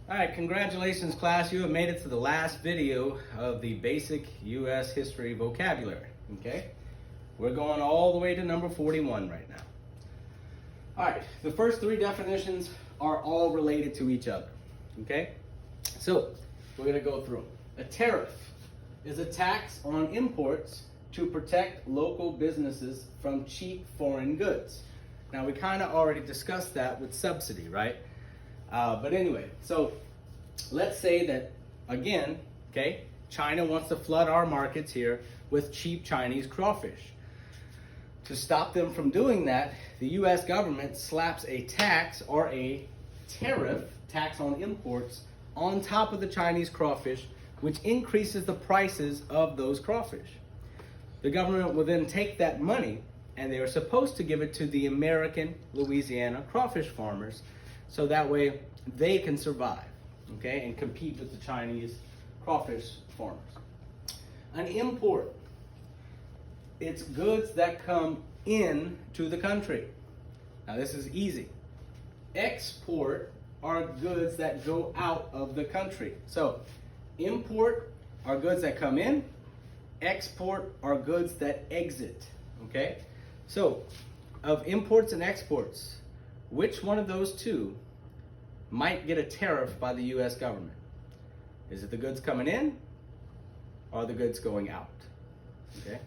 All right, congratulations class. You have made it to the last video of the basic U.S. history vocabulary, okay? We're going all the way to number 41 right now. All right, the first three definitions are all related to each other, okay? So, we're gonna go through them. A tariff is a tax on imports to protect local businesses from cheap foreign goods. Now, we kind of already discussed that with subsidy, right? But anyway, so let's say that, again, okay, China wants to flood our markets here with cheap Chinese crawfish. To stop them from doing that, the U.S. government slaps a tax or a tariff, tax on imports, on top of the Chinese crawfish, which increases the prices of those crawfish. The government will then take that money, and they are supposed to give it to the American Louisiana crawfish farmers, so that way they can survive, okay, and compete with the Chinese crawfish farmers. An import, it's goods that come in to the country. Now this is easy. Export are goods that go out of the country. So import are goods that come in, export are goods that exit, okay? So of imports and exports, which one of those two might get a tariff by the U.S. government? Is it the goods coming in or the goods going out? Okay.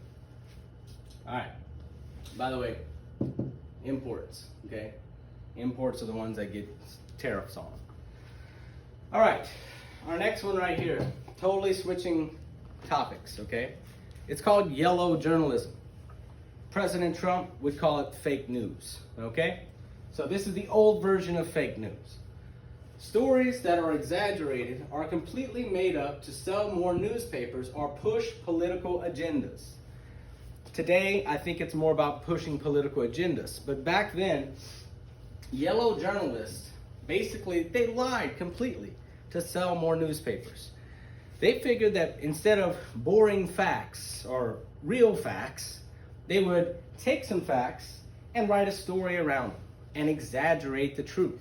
All right. By the way, imports, okay? Imports are the ones that get tariffs on. All right. Our next one right here, totally switching topics, okay? It's called yellow journalism. President Trump would call it fake news, okay? So this is the old version of fake news. Stories that are exaggerated are completely made up to sell more newspapers or push political agendas. Today, I think it's more about pushing political agendas. But back then, yellow journalists, basically, they lied completely to sell more newspapers. They figured that instead of boring facts or real facts, they would take some facts and write a story around them and exaggerate the truth.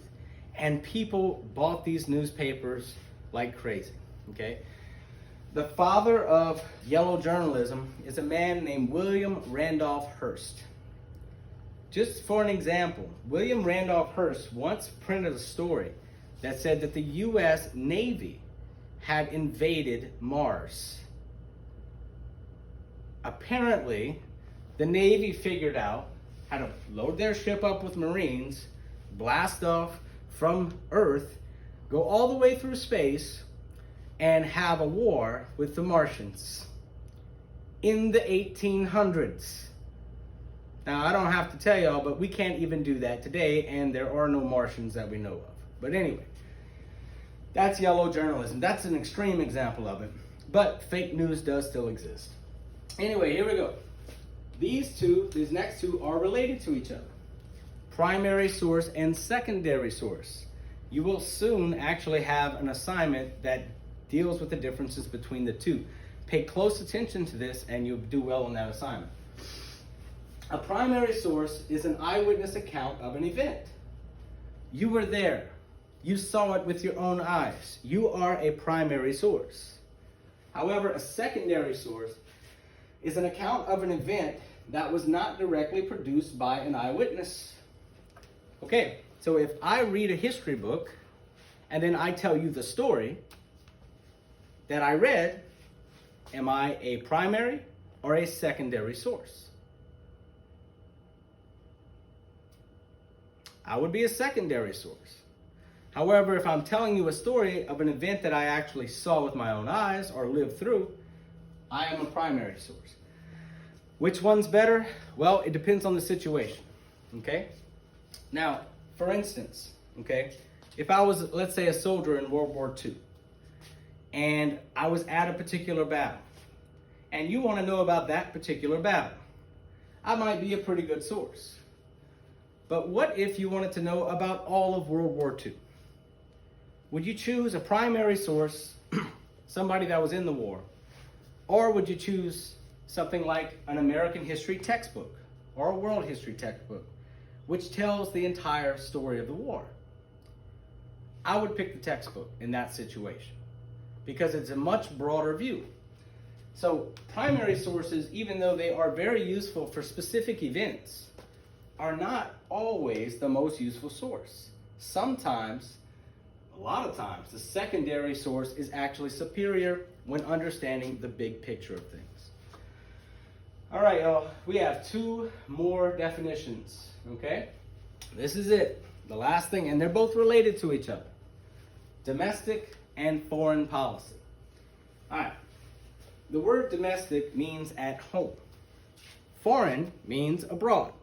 And people bought these newspapers like crazy, okay? The father of yellow journalism is a man named William Randolph Hearst. Just for an example, William Randolph Hearst once printed a story that said that the U.S. Navy had invaded Mars. Apparently, the Navy figured out how to load their ship up with Marines, blast off from Earth, go all the way through space, and have a war with the Martians in the 1800s. Now, I don't have to tell y'all, but we can't even do that today, and there are no Martians that we know of. But anyway, that's yellow journalism. That's an extreme example of it, but fake news does still exist. Anyway, here we go. These next two are related to each other. Primary source and secondary source. You will soon actually have an assignment that deals with the differences between the two. Pay close attention to this and you'll do well on that assignment. A primary source is an eyewitness account of an event. You were there. You saw it with your own eyes. You are a primary source. However, a secondary source is an account of an event that was not directly produced by an eyewitness. Okay, so if I read a history book and then I tell you the story that I read, am I a primary or a secondary source? I would be a secondary source. However, if I'm telling you a story of an event that I actually saw with my own eyes or lived through, I am a primary source. Which one's better? Well, it depends on the situation, okay? Now, for instance, okay, if I was, let's say, a soldier in World War II, and I was at a particular battle, and you want to know about that particular battle, I might be a pretty good source. But what if you wanted to know about all of World War II? Would you choose a primary source, somebody that was in the war, or would you choose something like an American history textbook or a world history textbook, which tells the entire story of the war? I would pick the textbook in that situation because it's a much broader view. So primary sources, even though they are very useful for specific events, are not always the most useful source. Sometimes, a lot of times, the secondary source is actually superior when understanding the big picture of things. All right, y'all, we have 2 more definitions, okay? This is it, the last thing, and they're both related to each other. Domestic and foreign policy. All right, the word domestic means at home. Foreign means abroad,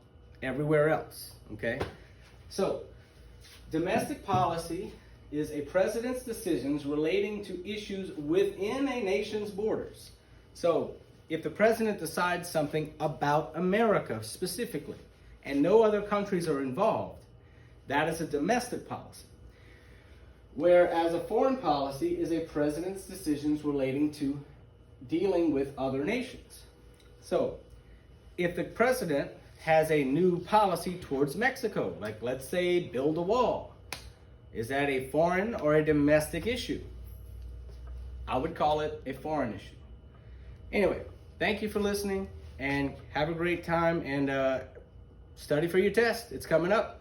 everywhere else, okay? So, domestic policy is a president's decisions relating to issues within a nation's borders. So, if the president decides something about America specifically, and no other countries are involved, that is a domestic policy. Whereas a foreign policy is a president's decisions relating to dealing with other nations. So, if the president has a new policy towards Mexico, like let's say build a wall, is that a foreign or a domestic issue? I would call it a foreign issue. Anyway, thank you for listening and have a great time and study for your test. It's coming up.